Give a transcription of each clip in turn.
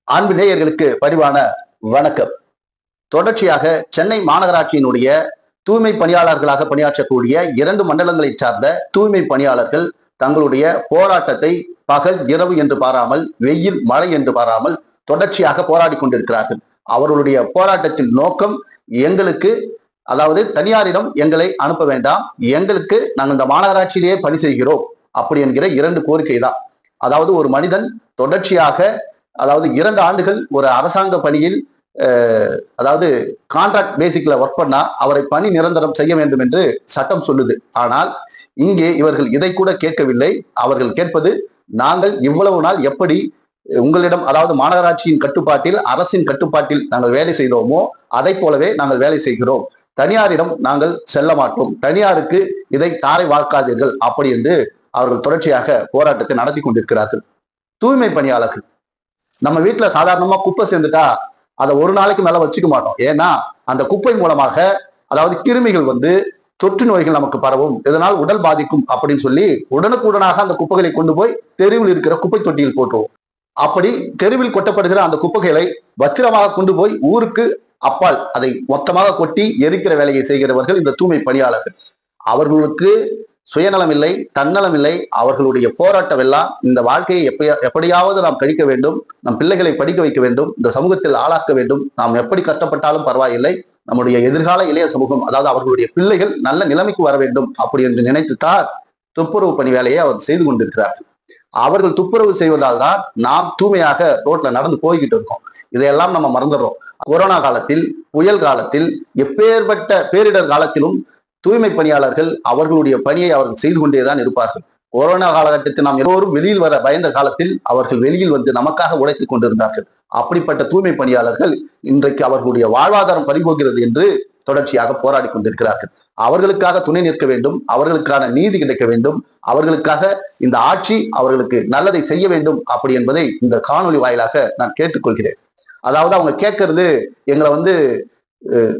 அன்பு நேயர்களுக்கு பணிவான வணக்கம். தொடர்ச்சியாக சென்னை மாநகராட்சியினுடைய தூய்மை பணியாளர்களாக பணியாற்றக்கூடிய 2 மண்டலங்களை சார்ந்த தூய்மை பணியாளர்கள் தங்களுடைய போராட்டத்தை பகல் இரவு என்று பாராமல், வெயில் மழை என்று பாராமல் தொடர்ச்சியாக போராடி கொண்டிருக்கிறார்கள். அவர்களுடைய போராட்டத்தின் நோக்கம் எங்களுக்கு, அதாவது தனியாரிடம் எங்களை அனுப்ப வேண்டாம், எங்களுக்கு நாங்கள் இந்த மாநகராட்சியிலேயே பணி செய்கிறோம் அப்படி என்கிற 2 கோரிக்கை தான். அதாவது ஒரு மனிதன் தொடர்ச்சியாக, அதாவது 2 ஆண்டுகள் ஒரு அரசாங்க பணியில் அதாவது கான்ட்ராக்ட் பேசிக்ல ஒர்க் பண்ணா அவரை பணி நிரந்தரம் செய்ய வேண்டும் என்று சட்டம் சொல்லுது. ஆனால் இங்கே இவர்கள் இதை கூட கேட்கவில்லை. அவர்கள் கேட்பது, நாங்கள் இவ்வளவு நாள் எப்படி உங்களிடம், அதாவது மாநகராட்சியின் கட்டுப்பாட்டில், அரசின் கட்டுப்பாட்டில் நாங்கள் வேலை செய்தோமோ அதை போலவே நாங்கள் வேலை செய்கிறோம், தனியாரிடம் நாங்கள் செல்ல மாட்டோம், தனியாருக்கு இதை தாரை வார்க்காதீர்கள் அப்படி என்று அவர்கள் தொடர்ச்சியாக போராட்டத்தை நடத்தி கொண்டிருக்கிறார்கள். தூய்மை பணியாளர்கள், நம்ம வீட்டுல சாதாரணமா குப்பை சேர்ந்துட்டா அதை ஒரு நாளைக்கு மேல வச்சுக்க மாட்டோம். ஏன்னா அந்த குப்பை மூலமாக, அதாவது கிருமிகள் தொற்று நோய்கள் நமக்கு பரவும், இதனால் உடல் பாதிக்கும் அப்படின்னு சொல்லி உடனுக்குடனாக அந்த குப்பைகளை கொண்டு போய் தெருவில் இருக்கிற குப்பை தொட்டியில் போட்டுருவோம். அப்படி தெருவில் கொட்டப்படுகிற அந்த குப்பைகளை பத்திரமாக கொண்டு போய் ஊருக்கு அப்பால் அதை மொத்தமாக கொட்டி எரிக்கிற வேலையை செய்கிறவர்கள் இந்த தூய்மை பணியாளர்கள். அவர்களுக்கு சுயநலம் இல்லை, தன்னலம் இல்லை. அவர்களுடைய போராட்டம் எல்லாம் இந்த வாழ்க்கையை எப்படியாவது நாம் கழிக்க வேண்டும், நம் பிள்ளைகளை படிக்க வைக்க வேண்டும், இந்த சமூகத்தில் ஆளாக்க வேண்டும், நாம் எப்படி கஷ்டப்பட்டாலும் பரவாயில்லை, நம்முடைய எதிர்கால இளைய சமூகம், அதாவது அவர்களுடைய பிள்ளைகள் நல்ல நிலைமைக்கு வர வேண்டும் அப்படி என்று நினைத்துத்தான் துப்புரவு பணி வேலையை அவர் செய்து கொண்டிருக்கிறார்கள். அவர்கள் துப்புரவு செய்வதால் தான் நாம் தூய்மையாக ரோட்ல நடந்து போய்கிட்டு இருக்கோம். இதையெல்லாம் நம்ம மறந்துடுறோம். கொரோனா காலத்தில், புயல் காலத்தில், எப்பேற்பட்ட பேரிடர் காலத்திலும் தூய்மை பணியாளர்கள் அவர்களுடைய பணியை அவர்கள் செய்து கொண்டேதான் இருப்பார்கள். கொரோனா காலகட்டத்தில் நாம் எல்லோரும் வெளியில் வர பயந்த காலத்தில் அவர்கள் வெளியில் நமக்காக உழைத்துக் கொண்டிருந்தார்கள். அப்படிப்பட்ட தூய்மை பணியாளர்கள் இன்றைக்கு அவர்களுடைய வாழ்வாதாரம் பறிபோகிறது என்று தொடர்ச்சியாக போராடி கொண்டிருக்கிறார்கள். அவர்களுக்காக துணை நிற்க வேண்டும், அவர்களுக்கான நீதி கிடைக்க வேண்டும், அவர்களுக்காக இந்த ஆட்சி அவர்களுக்கு நல்லதை செய்ய வேண்டும் அப்படி என்பதை இந்த காணொலி வாயிலாக நான் கேட்டுக்கொள்கிறேன். அதாவது அவங்க கேட்கறது, எங்களை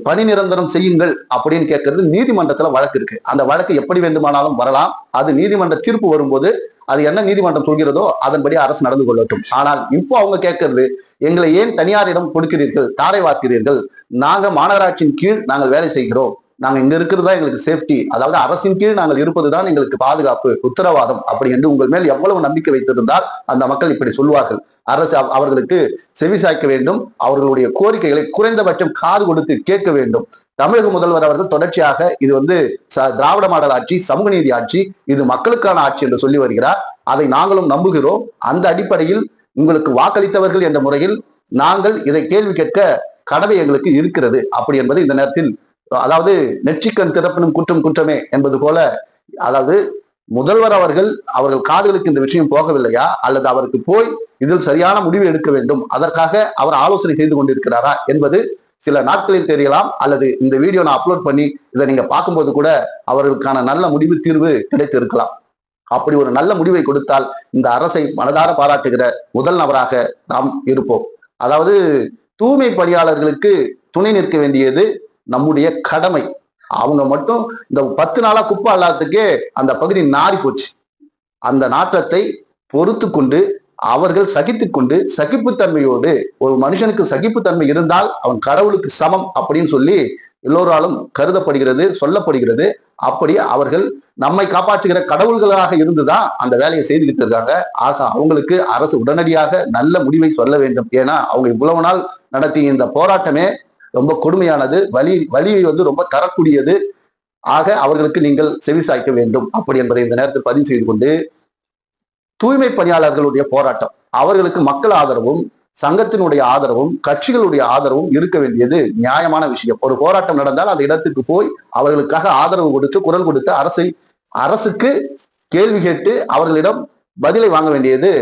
பணி நிரந்தரம் செய்யுங்கள் அப்படின்னு கேட்கறது. நீதிமன்றத்துல வழக்கு இருக்கு. அந்த வழக்கு எப்படி வேண்டுமானாலும் வரலாம். அது நீதிமன்ற தீர்ப்பு வரும்போது அது என்ன நீதிமன்றம் சொல்கிறதோ அதன்படி அரசு நடந்து கொள்ளட்டும். ஆனால் இப்போ அவங்க கேட்கறது, எங்களை ஏன் தனியாரிடம் கொடுக்கிறீர்கள், தாரை வார்க்கிறீர்கள், நாங்க மாநகராட்சியின் கீழ் நாங்கள் வேலை செய்கிறோம், நாங்க இங்க இருக்கிறது தான் எங்களுக்கு சேஃப்டி, அதாவது அரசின் கீழ் நாங்கள் இருப்பதுதான் எங்களுக்கு பாதுகாப்பு, உத்தரவாதம் அப்படி என்று உங்கள் மேல் எவ்வளவு நம்பிக்கை வைத்திருந்தால் அந்த மக்கள் இப்படி சொல்லுவார்கள். அரசு அவர்களுக்கு செவி சாய்க்க வேண்டும், அவர்களுடைய கோரிக்கைகளை குறைந்தபட்சம் காது கொடுத்து கேட்க வேண்டும். தமிழக முதல்வர் அவர்கள் தொடர்ச்சியாக இது திராவிட மாடல் ஆட்சி, சமூக நீதி ஆட்சி, இது மக்களுக்கான ஆட்சி என்று சொல்லி வருகிறார். அதை நாங்களும் நம்புகிறோம். அந்த அடிப்படையில் உங்களுக்கு வாக்களித்தவர்கள் என்ற முறையில் நாங்கள் இதை கேள்வி கேட்க கடமை எங்களுக்கு இருக்கிறது அப்படி என்பது இந்த நேரத்தில், அதாவது நெற்றிக்கண் திறப்பினும் குற்றம் குற்றமே என்பது போல, அதாவது முதல்வர் அவர்கள் காதுகளுக்கு இந்த விஷயம் போகவில்லையா, அல்லது அவருக்கு போய் இதில் சரியான முடிவு எடுக்க வேண்டும், அதற்காக அவர் ஆலோசனை செய்து கொண்டிருக்கிறாரா என்பது சில நாட்களில் தெரியலாம். அல்லது இந்த வீடியோ நான் அப்லோட் பண்ணி இதை நீங்க பார்க்கும்போது கூட அவர்களுக்கான நல்ல முடிவு, தீர்வு கிடைத்து இருக்கலாம். அப்படி ஒரு நல்ல முடிவை கொடுத்தால் இந்த அரசை மனதார பாராட்டுகிற முதல் நபராக நாம் இருப்போம். அதாவது தூய்மை பணியாளர்களுக்கு துணை நிற்க வேண்டியது நம்முடைய கடமை. அவங்க மட்டும் இந்த 10 நாளா குப்பை அல்லாததுக்கே அந்த பகுதி நாரி போச்சு. அந்த நாற்றத்தை பொறுத்து கொண்டு அவர்கள் சகித்துக்கொண்டு, சகிப்புத்தன்மையோடு, ஒரு மனுஷனுக்கு சகிப்புத்தன்மை இருந்தால் அவன் கடவுளுக்கு சமம் அப்படின்னு சொல்லி எல்லோராலும் கருதப்படுகிறது, சொல்லப்படுகிறது. அப்படி அவர்கள் நம்மை காப்பாற்றுகிற கடவுள்களாக இருந்துதான் அந்த வேலையை செய்துகிட்டு இருக்காங்க. ஆக அவங்களுக்கு அரசு உடனடியாக நல்ல முடிவை சொல்ல வேண்டும். ஏன்னா அவங்க இவ்வளவு நாள் நடத்திய இந்த போராட்டமே ரொம்ப கொடுமையானது, வலியை ரொம்ப தரக்கூடியது. ஆக அவர்களுக்கு நீங்கள் செவிசாய்க்க வேண்டும் அப்படி என்பதை இந்த நேரத்தில் பதிவு செய்து கொண்டு, தூய்மை பணியாளர்களுடைய போராட்டம், அவர்களுக்கு மக்கள் ஆதரவும், சங்கத்தினுடைய ஆதரவும், கட்சிகளுடைய ஆதரவும் இருக்க வேண்டியது நியாயமான விஷயம். ஒரு போராட்டம் நடந்தால் அந்த இடத்துக்கு போய் அவர்களுக்காக ஆதரவு கொடுத்து, குரல் கொடுத்து அரசுக்கு கேள்வி கேட்டு அவர்களிடம் பதிலை வாங்க வேண்டியது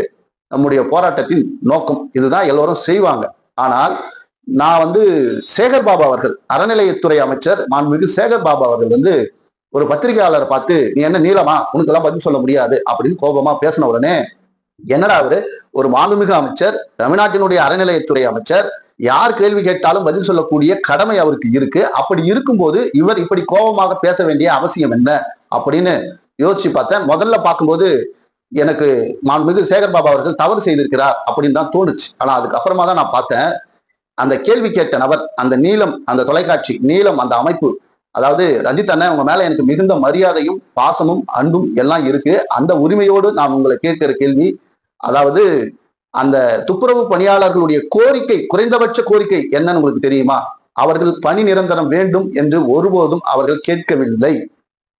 நம்முடைய போராட்டத்தின் நோக்கம். இதுதான் எல்லோரும் செய்வாங்க. ஆனால் நான் சேகர் பாபு அவர்கள், அறநிலையத்துறை அமைச்சர் மாண்புமிகு சேகர் பாபு அவர்கள் ஒரு பத்திரிகையாளரை பார்த்து, நீ என்ன நீளமா, உனக்கெல்லாம் பதில் சொல்ல முடியாது அப்படின்னு கோபமா பேசின உடனே, என்னடா ஒரு மாண்புமிகு அமைச்சர், தமிழ்நாட்டினுடைய அறநிலையத்துறை அமைச்சர், யார் கேள்வி கேட்டாலும் பதில் சொல்லக்கூடிய கடமை அவருக்கு இருக்கு. அப்படி இருக்கும்போது இவர் இப்படி கோபமாக பேச வேண்டிய அவசியம் என்ன அப்படின்னு யோசிச்சு பார்த்தேன். முதல்ல பார்க்கும்போது எனக்கு மாண்புமிகு சேகர் பாபு அவர்கள் தவறு செய்திருக்கிறார் அப்படின்னு தான் தோணுச்சு. ஆனா அதுக்கப்புறமா தான் நான் பார்த்தேன், அந்த கேள்வி கேட்ட நபர், அந்த நீலம், அந்த தொலைக்காட்சி நீலம், அந்த அமைப்பு, அதாவது ரஞ்சித் அண்ணன் உங்க மேல எனக்கு மிகுந்த மரியாதையும் பாசமும் அன்பும் எல்லாம் இருக்கு. அந்த உரிமையோடு நான் உங்களை கேட்கிற கேள்வி, அதாவது அந்த துப்புரவு பணியாளர்களுடைய கோரிக்கை, குறைந்தபட்ச கோரிக்கை என்னன்னு உங்களுக்கு தெரியுமா? அவர்கள் பணி நிரந்தரம் வேண்டும் என்று ஒருபோதும் அவர்கள் கேட்கவில்லை.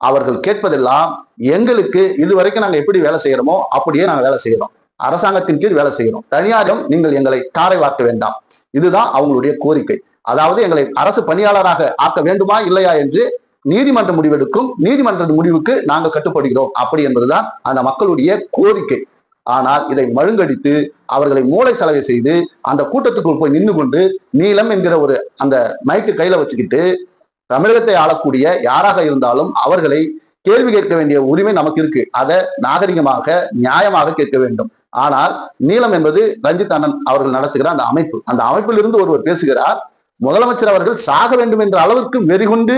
அவர்கள் கேட்பதெல்லாம் எங்களுக்கு இதுவரைக்கும் நாங்க எப்படி வேலை செய்யறோமோ அப்படியே நாங்க வேலை செய்யறோம். அரசாங்கத்தின் கீழ் வேலை செய்யறோம். தனியாரும் நீங்கள் எங்களை தாரை வார்க்க வேண்டாம். இதுதான் அவங்களுடைய கோரிக்கை. அதாவது எங்களை அரசு பணியாளராக ஆக்க வேண்டுமா இல்லையா என்று நீதிமன்ற முடிவெடுக்கும். நீதிமன்ற முடிவுக்கு நாங்கள் கட்டுப்படுகிறோம் அப்படி என்பதுதான் அந்த மக்களுடைய கோரிக்கை. ஆனால் இதை மழுங்கடித்து அவர்களை மூளை செலவை செய்து அந்த கூட்டத்துக்குள் போய் நின்று கொண்டு நீலம் என்கிற ஒரு அந்த மைக்கு கையில வச்சுக்கிட்டு தமிழகத்தை ஆளக்கூடிய யாராக இருந்தாலும் அவர்களை கேள்வி கேட்க வேண்டிய உரிமை நமக்கு இருக்கு. அதை நாகரிகமாக நியாயமாக கேட்க வேண்டும். ஆனால் நீலம் என்பது ரஞ்சித் அண்ணன் அவர்கள் நடத்துகிற அந்த அமைப்பு. அந்த அமைப்பில் இருந்து ஒருவர் பேசுகிறார், முதலமைச்சர் அவர்கள் சாக வேண்டும் என்ற அளவுக்கு வெறிகுண்டு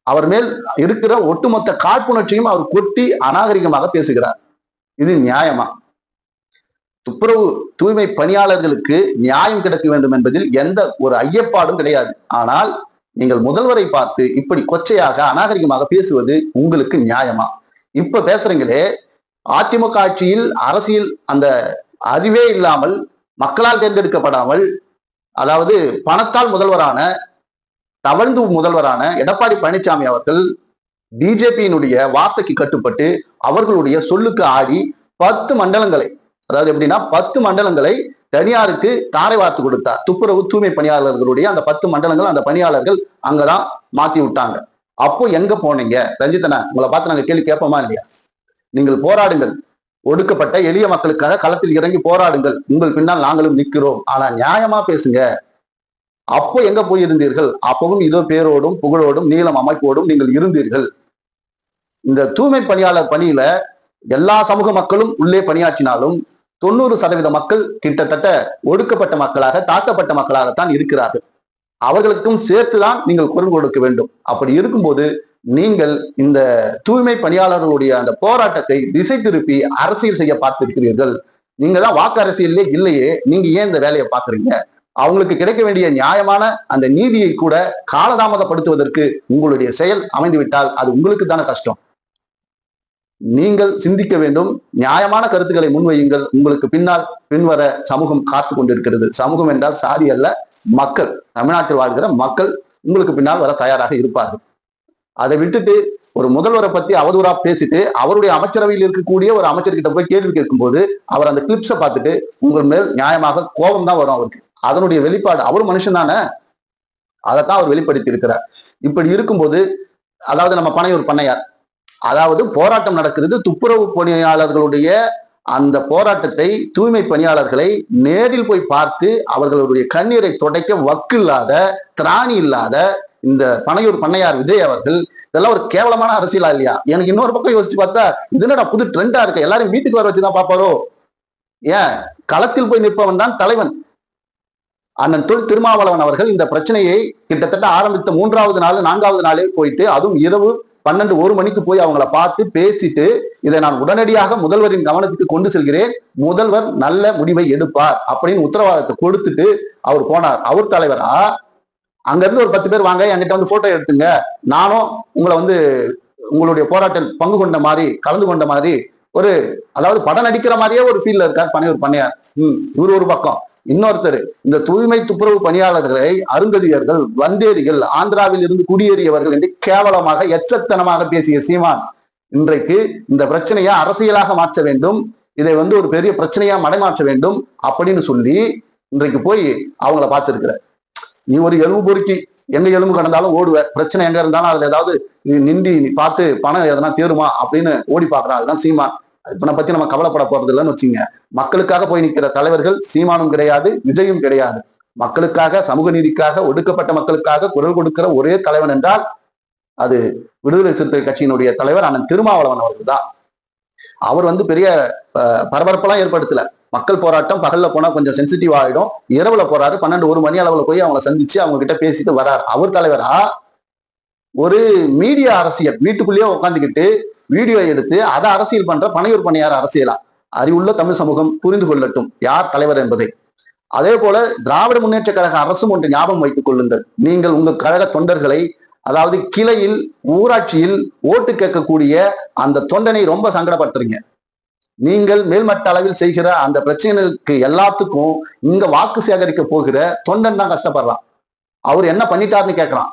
அவர் மேல் இருக்கிற ஒட்டுமொத்த காழ்ப்புணர்ச்சியும் அவர் கொட்டி அநாகரிகமாக பேசுகிறார். இது நியாயமா? துப்புரவு தூய்மை பணியாளர்களுக்கு நியாயம் கிடைக்க வேண்டும் என்பதில் எந்த ஒரு ஐயப்பாடும் கிடையாது. ஆனால் நீங்கள் முதல்வரை பார்த்து இப்படி கொச்சையாக அநாகரிகமாக பேசுவது உங்களுக்கு நியாயமா? இப்ப பேசுறீங்களே, அதிமுக ஆட்சியில் அரசியல் அந்த அறிவே இல்லாமல் மக்களால் தேர்ந்தெடுக்கப்படாமல், அதாவது பணத்தால் முதல்வரான, தவழ்ந்து முதல்வரான எடப்பாடி பழனிசாமி அவர்கள் பிஜேபியினுடைய வார்த்தைக்கு கட்டுப்பட்டு அவர்களுடைய சொல்லுக்கு ஆடி 10 மண்டலங்களை, அதாவது எப்படின்னா 10 மண்டலங்களை தனியாருக்கு தாரை வார்த்து கொடுத்தார். துப்புரவு தூய்மை பணியாளர்களுடைய அந்த 10 மண்டலங்கள் அந்த பணியாளர்கள் அங்கதான் மாத்தி விட்டாங்க. அப்போ எங்க போனீங்க? ரஞ்சித்தனா, உங்களை பார்த்து நாங்க கேள்வி கேட்போமா இல்லையா? நீங்கள் போராடுங்கள், ஒடுக்கப்பட்ட எளிய மக்களுக்காக களத்தில் இறங்கி போராடுங்கள், உங்கள் பின்னால் நாங்களும் நிற்கிறோம். ஆனா நியாயமா பேசுங்க. அப்போ எங்க போயிருந்தீர்கள்? அப்பவும் இதோ பேரோடும் புகழோடும் நீளம் அமைப்போடும் நீங்கள் இருந்தீர்கள். இந்த தூய்மை பணியாளர் பணியில எல்லா சமூக மக்களும் உள்ளே பணியாற்றினாலும் 90% மக்கள் கிட்டத்தட்ட ஒடுக்கப்பட்ட மக்களாக, தாக்கப்பட்ட மக்களாகத்தான் இருக்கிறார்கள். அவர்களுக்கும் சேர்த்துதான் நீங்கள் குரல் கொடுக்க வேண்டும். அப்படி இருக்கும்போது நீங்கள் இந்த தூய்மை பணியாளர்களுடைய அந்த போராட்டத்தை திசை திருப்பி அரசியல் செய்ய பார்த்திருக்கிறீர்கள். நீங்க தான் வாக்கு அரசியலே இல்லையே, நீங்க ஏன் இந்த வேலையை பாக்குறீங்க? அவங்களுக்கு கிடைக்க வேண்டிய நியாயமான அந்த நீதியை கூட காலதாமதப்படுத்துவதற்கு உங்களுடைய செயல் அமைந்துவிட்டால் அது உங்களுக்கு தானே கஷ்டம். நீங்கள் சிந்திக்க வேண்டும், நியாயமான கருத்துக்களை முன்வையுங்கள். உங்களுக்கு பின்னால் பின்வர சமூகம் காத்து கொண்டிருக்கிறது. சமூகம் என்றால் சாதி அல்ல, மக்கள், தமிழ்நாட்டில் வாழ்கிற மக்கள் உங்களுக்கு பின்னால் வர தயாராக இருப்பார்கள். அதை விட்டுட்டு ஒரு முதல்வரை பத்தி அவதூறா பேசிட்டு அவருடைய அமைச்சரவையில் இருக்கக்கூடிய ஒரு அமைச்சர்கிட்ட போய் கேள்வி கேட்கும்போது அவர் அந்த கிளிப்ஸை பார்த்துட்டு உங்கள் மேல் நியாயமாக கோபம் தான் வரும் அவருக்கு. அதனுடைய வெளிப்பாடு, அவர் மனுஷன் தானே, அதைத்தான் அவர் வெளிப்படுத்தி இருக்கிறார். இப்படி இருக்கும்போது, அதாவது நம்ம பனையூர் பண்ணையார், அதாவது போராட்டம் நடக்கிறது, துப்புரவு பணியாளர்களுடைய அந்த போராட்டத்தை தூய்மை பணியாளர்களை நேரில் போய் பார்த்து அவர்களுடைய கண்ணீரை துடைக்க வக்கு இல்லாத, திராணி இல்லாத இந்த பனையூர் பண்ணையார் விஜய் அவர்கள், இதெல்லாம் ஒரு கேவலமான அரசியலா இல்லையா? எனக்கு இன்னொரு பக்கம் யோசிச்சு பார்த்தா இது என்னடா புது ட்ரெண்டா இருக்கு, எல்லாரும் வீட்டுக்கு வர வச்சுதான் பாப்பாரோ? ஏன் களத்தில் போய் நிற்பவன் தான் தலைவன். அண்ணன் தொல் திருமாவளவன் அவர்கள் இந்த பிரச்சனையை கிட்டத்தட்ட ஆரம்பித்த 3வது நாள் 4வது நாளே போயிட்டு, அதுவும் இரவு 12-1 மணிக்கு போய் அவங்கள பார்த்து பேசிட்டு, இதை நான் உடனடியாக முதல்வரின் கவனத்துக்கு கொண்டு செல்கிறேன், முதல்வர் நல்ல முடிவை எடுப்பார் அப்படின்னு உத்தரவாதத்தை கொடுத்துட்டு அவர் போனார். அவர் தலைவரா அங்க இருந்து ஒரு 10 பேர் வாங்க என்கிட்ட வந்து போட்டோ எடுத்துங்க, நானும் உங்களை வந்து உங்களுடைய போராட்டம் பங்கு கொண்ட மாதிரி, கலந்து கொண்ட மாதிரி ஒரு, அதாவது படம் நடிக்கிற மாதிரியே ஒரு ஃபீல்ல இருக்கார் பனையூர் பண்ணையார். இவர் ஒரு பக்கம். இன்னொருத்தர் இந்த தூய்மை துப்புரவு பணியாளர்களை அருந்ததியர்கள், வந்தேரிகள், ஆந்திராவில் இருந்து குடியேறியவர்கள் என்று கேவலமாக எச்சத்தனமாக பேசிய சீமான் இன்றைக்கு இந்த பிரச்சனையை அரசியலாக மாற்ற வேண்டும், இதை வந்து ஒரு பெரிய பிரச்சனையா மடைமாற்ற வேண்டும் அப்படின்னு சொல்லி இன்றைக்கு போய் அவங்கள பார்த்திருக்கிற. நீ ஒரு எலும்பு பொறுக்கி எங்க எலும்பு கடந்தாலும் ஓடுவ, பிரச்சனை எங்க இருந்தாலும் அதுல ஏதாவது நிந்தி பார்த்து பணம் எதனா தேருமா அப்படின்னு ஓடி பார்க்கறான். அதுதான் சீமான். இப்பனை பத்தி நம்ம கவலைப்பட போறது இல்லைன்னு வச்சுங்க. மக்களுக்காக போய் நிற்கிற தலைவர்கள் சீமானும் கிடையாது, விஜயும் கிடையாது. மக்களுக்காக, சமூக நீதிக்காக, ஒடுக்கப்பட்ட மக்களுக்காக குரல் கொடுக்கிற ஒரே தலைவன் என்றால் அது விடுதலை சிறுத்தை கட்சியினுடைய தலைவர் அண்ணன் திருமாவளவன் அவர்கள் தான். அவர் வந்து பெரிய பரபரப்பெல்லாம் ஏற்படுத்தல. மக்கள் போராட்டம் பகல்ல போனா கொஞ்சம் சென்சிட்டிவ் ஆயிடும், இரவுல போறாரு, 12-1 மணி அளவுல போய் அவங்களை சந்திச்சு அவங்க கிட்ட பேசிட்டு வர்றாரு. அவர் தலைவரா ஒரு மீடியா அரசியல், வீட்டுக்குள்ளேயே உட்காந்துக்கிட்டு வீடியோ எடுத்து அதை அரசியல் பண்ற பனையூர் பணியார் அரசியலா? அறிவுள்ள தமிழ் சமூகம் புரிந்து கொள்ளட்டும் யார் தலைவர் என்பதை. அதே போல திராவிட முன்னேற்ற கழக அரசும் ஒன்று ஞாபகம் வைத்துக் கொள்ளுங்கள். நீங்கள் உங்கள் கழக தொண்டர்களை, அதாவது கிளையில் ஊராட்சியில் ஓட்டு கேட்கக்கூடிய அந்த தொண்டனை ரொம்ப சங்கடப்படுத்துறீங்க. நீங்கள் மேல்மட்ட அளவில் செய்கிற அந்த பிரச்சனைகளுக்கு எல்லாத்துக்கும் இங்க வாக்கு சேகரிக்க போகிற தொண்டன் தான் கஷ்டப்படுறான். அவர் என்ன பண்ணிட்டாருன்னு கேட்கிறான்.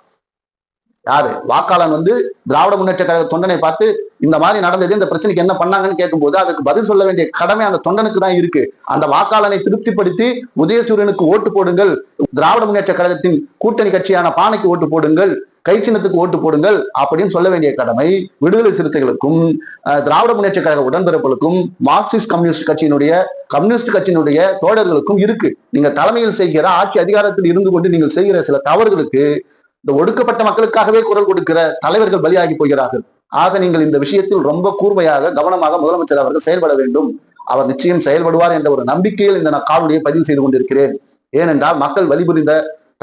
யாரு? வாக்காளன் வந்து திராவிட முன்னேற்ற கழக தொண்டனை பார்த்து இந்த மாதிரி நடந்தது, இந்த பிரச்சனைக்கு என்ன பண்ணாங்கன்னு கேட்கும்போது அதுக்கு பதில் சொல்ல வேண்டிய கடமை அந்த தொண்டனுக்கு தான் இருக்கு. அந்த வாக்காளனை திருப்திப்படுத்தி உதயசூரியனுக்கு ஓட்டு போடுங்கள், திராவிட முன்னேற்ற கழகத்தின் கூட்டணி கட்சியான பானைக்கு ஓட்டு போடுங்கள், கை சின்னத்துக்கு ஓட்டு போடுங்கள் அப்படின்னு சொல்ல வேண்டிய கடமை விடுதலை சிறுத்தைகளுக்கும் திராவிட முன்னேற்ற கழக உடன்பிறப்புகளுக்கும் மார்க்சிஸ்ட் கம்யூனிஸ்ட் கட்சியினுடைய தோழர்களுக்கும் இருக்கு. நீங்க தலைமையில் செய்கிற ஆட்சி அதிகாரத்தில் இருந்து கொண்டு நீங்கள் செய்கிற சில தவறுகளுக்கு இந்த ஒடுக்கப்பட்ட மக்களுக்காகவே குரல் கொடுக்கிற தலைவர்கள் பலியாகி போகிறார்கள். ஆக நீங்கள் இந்த விஷயத்தில் ரொம்ப கூர்மையாக கவனமாக முதலமைச்சர் அவர்கள் செயல்பட வேண்டும். அவர் நிச்சயம் செயல்படுவார் என்ற ஒரு நம்பிக்கையில் இந்த நான் காணொலியை பதிவு செய்து கொண்டிருக்கிறேன். ஏனென்றால் மக்கள் வழிபுரிந்த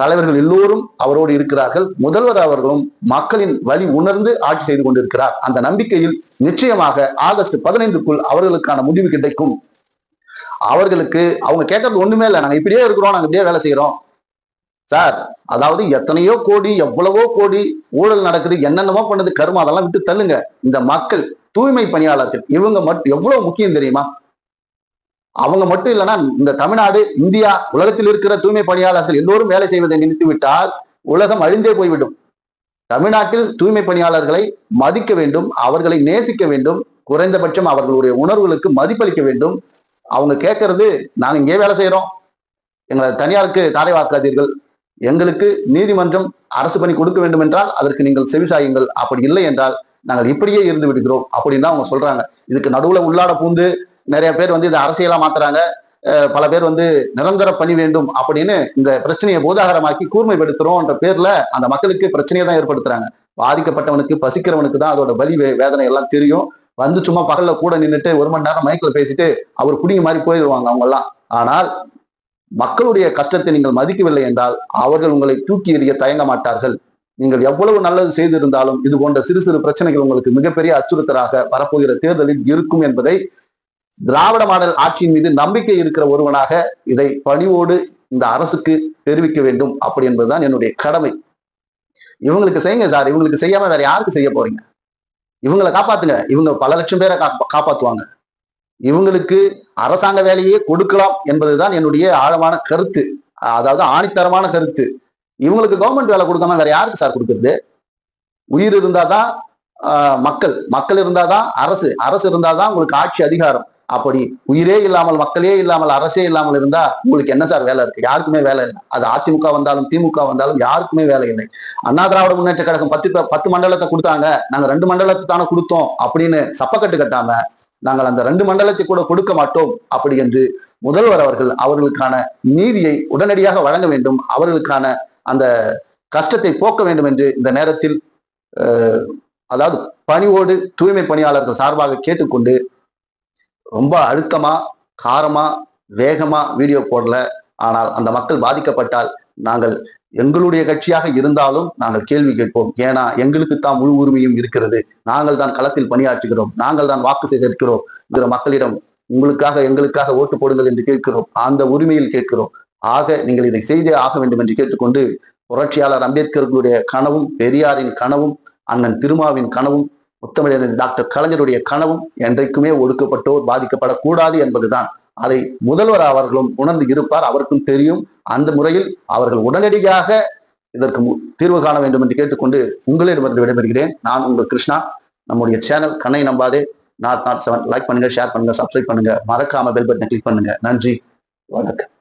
தலைவர்கள் எல்லோரும் அவரோடு இருக்கிறார்கள். முதல்வர் அவர்களும் மக்களின் வழி உணர்ந்து ஆட்சி செய்து கொண்டிருக்கிறார். அந்த நம்பிக்கையில் நிச்சயமாக ஆகஸ்ட் 15க்குள் அவர்களுக்கான முடிவு கிடைக்கும். அவர்களுக்கு அவங்க கேட்கறது ஒண்ணுமே இல்லை, நாங்க இப்படியே இருக்கிறோம், நாங்க இப்படியே வேலை செய்யறோம் சார். அதாவது எத்தனையோ கோடி எவ்வளவோ கோடி ஊழல் நடக்குது, என்னென்னமோ பண்ணுது கருமா, அதெல்லாம் விட்டு தள்ளுங்க. இந்த மக்கள் தூய்மை பணியாளர்கள் இவங்க மட்டும் எவ்வளவு முக்கியம் தெரியுமா? அவங்க மட்டும் இல்லைன்னா இந்த தமிழ்நாடு, இந்தியா, உலகத்தில் இருக்கிற தூய்மை பணியாளர்கள் எல்லோரும் வேலை செய்வதை நிறுத்தி விட்டால் உலகம் அழிந்தே போய்விடும். தமிழ்நாட்டில் தூய்மை பணியாளர்களை மதிக்க வேண்டும், அவர்களை நேசிக்க வேண்டும், குறைந்தபட்சம் அவர்களுடைய உணர்வுகளுக்கு மதிப்பளிக்க வேண்டும். அவங்க கேட்கறது நாங்க இங்கே வேலை செய்யறோம், எங்களை தனியாருக்கு தாரை வாக்காதீர்கள், எங்களுக்கு நீதிமன்றம் அரசு பணி கொடுக்க வேண்டும் என்றால் அதற்கு நீங்கள் செவிசாயுங்கள், அப்படி இல்லை என்றால் நாங்கள் இப்படியே இருந்து விடுகிறோம் அப்படின்னு தான் அவங்க சொல்றாங்க. இதுக்கு நடுவுல உள்ளாட பூந்து நிறைய பேர் வந்து இதை அரசியலா மாத்துறாங்க. பல பேர் வந்து நிரந்தர பணி வேண்டும் அப்படின்னு இந்த பிரச்சனையை போதாகரமாக்கி கூர்மைப்படுத்துறோம் என்ற பேர்ல அந்த மக்களுக்கு பிரச்சனையை தான் ஏற்படுத்துறாங்க. பாதிக்கப்பட்டவனுக்கு, பசிக்கிறவனுக்கு தான் அதோட வலி வேதனை எல்லாம் தெரியும். வந்து சும்மா பகல்ல கூட நின்றுட்டு 1 மணி நேரம் மைக்கில் பேசிட்டு அவர் குடிங்க மாதிரி போயிடுவாங்க அவங்க எல்லாம். ஆனால் மக்களுடைய கஷ்டத்தை நீங்கள் மதிக்கவில்லை என்றால் அவர்கள் உங்களை தூக்கி எறிய தயங்க மாட்டார்கள். நீங்கள் எவ்வளவு நல்லது செய்திருந்தாலும் இது போன்ற சிறு சிறு பிரச்சனைகள் உங்களுக்கு மிகப்பெரிய அச்சுறுத்தலாக வரப்போகிற தேர்தலில் இருக்கும் என்பதை திராவிட மாடல் ஆட்சியின் மீது நம்பிக்கை இருக்கிற ஒருவனாக இதை பணிவோடு இந்த அரசுக்கு தெரிவிக்க வேண்டும். அப்படி என்பதுதான் என்னுடைய கடமை. இவங்களுக்கு செய்யுங்க சார், இவங்களுக்கு செய்யாம வேற யாருக்கு செய்ய போறீங்க? இவங்களை காப்பாத்துங்க, இவங்க பல லட்சம் பேரை காப்பாத்துவாங்க. இவங்களுக்கு அரசாங்க வேலையே கொடுக்கலாம் என்பதுதான் என்னுடைய ஆழமான கருத்து, அதாவது ஆணித்தரமான கருத்து. இவங்களுக்கு கவர்மெண்ட் வேலை கொடுக்காம வேற யாருக்கு சார் கொடுக்கறது? உயிர் இருந்தாதான் மக்கள் இருந்தாதான் அரசு இருந்தாதான் உங்களுக்கு ஆட்சி அதிகாரம். அப்படி உயிரே இல்லாமல், மக்களே இல்லாமல், அரசே இல்லாமல் இருந்தா உங்களுக்கு என்ன சார் வேலை இருக்கு? யாருக்குமே வேலை இல்லை. அது அதிமுக வந்தாலும் திமுக வந்தாலும் யாருக்குமே வேலை இல்லை. அண்ணா திராவிட முன்னேற்ற கழகம் 10 மண்டலத்தை கொடுத்தாங்க, நாங்க 2 மண்டலத்தை தானே கொடுத்தோம் அப்படின்னு சப்பக்கட்டு கட்டாம நாங்கள் அந்த 2 மண்டலத்தை கூட கொடுக்க மாட்டோம் அப்படி என்று முதல்வர் அவர்களுக்கான நீதியை உடனடியாக வழங்க வேண்டும், அவர்களுக்கான அந்த கஷ்டத்தை போக்க வேண்டும் என்று இந்த நேரத்தில் அதாவது பணிவோடு தூய்மை பணியாளர்கள் சார்பாக கேட்டுக்கொண்டு, ரொம்ப அழுத்தமா காரமா வேகமா வீடியோ போடல. ஆனால் அந்த மக்கள் பாதிக்கப்பட்டால் நாங்கள் எங்களுடைய கட்சியாக இருந்தாலும் நாங்கள் கேள்வி கேட்போம். ஏன்னா எங்களுக்கு தான் முழு உரிமையும் இருக்கிறது. நாங்கள் தான் களத்தில் பணியாற்றுகிறோம், நாங்கள் தான் வாக்கு சேகரிக்கிறோம். மக்களிடம் எங்களுக்காக ஓட்டு போடுங்கள் என்று கேட்கிறோம், அந்த உரிமையில் கேட்கிறோம். ஆக நீங்கள் இதை செய்தே ஆக வேண்டும் என்று கேட்டுக்கொண்டு, புரட்சியாளர் அம்பேத்கர்களுடைய கனவும், பெரியாரின் கனவும், அண்ணன் திருமாவின் கனவும், முத்தமிழர் டாக்டர் கலைஞருடைய கனவும் என்றைக்குமே ஒடுக்கப்பட்டோர் பாதிக்கப்படக்கூடாது என்பதுதான். அதை முதல்வர் அவர்களும் உணர்ந்து இருப்பார், அவருக்கும் தெரியும். அந்த முறையில் அவர்கள் உடனடியாக இதற்கு தீர்வு காண வேண்டும் என்று கேட்டுக்கொண்டு உங்களிடமிருந்து விடைபெறுகிறேன். நான் உங்கள் கிருஷ்ணா. நம்முடைய சேனல் கண்ணை நம்பாதே நாட் 7 லைக் பண்ணுங்க, ஷேர் பண்ணுங்க, சப்ஸ்கிரைப் பண்ணுங்க, மறக்காம பெல் பட்டனை கிளிக் பண்ணுங்க. நன்றி, வணக்கம்.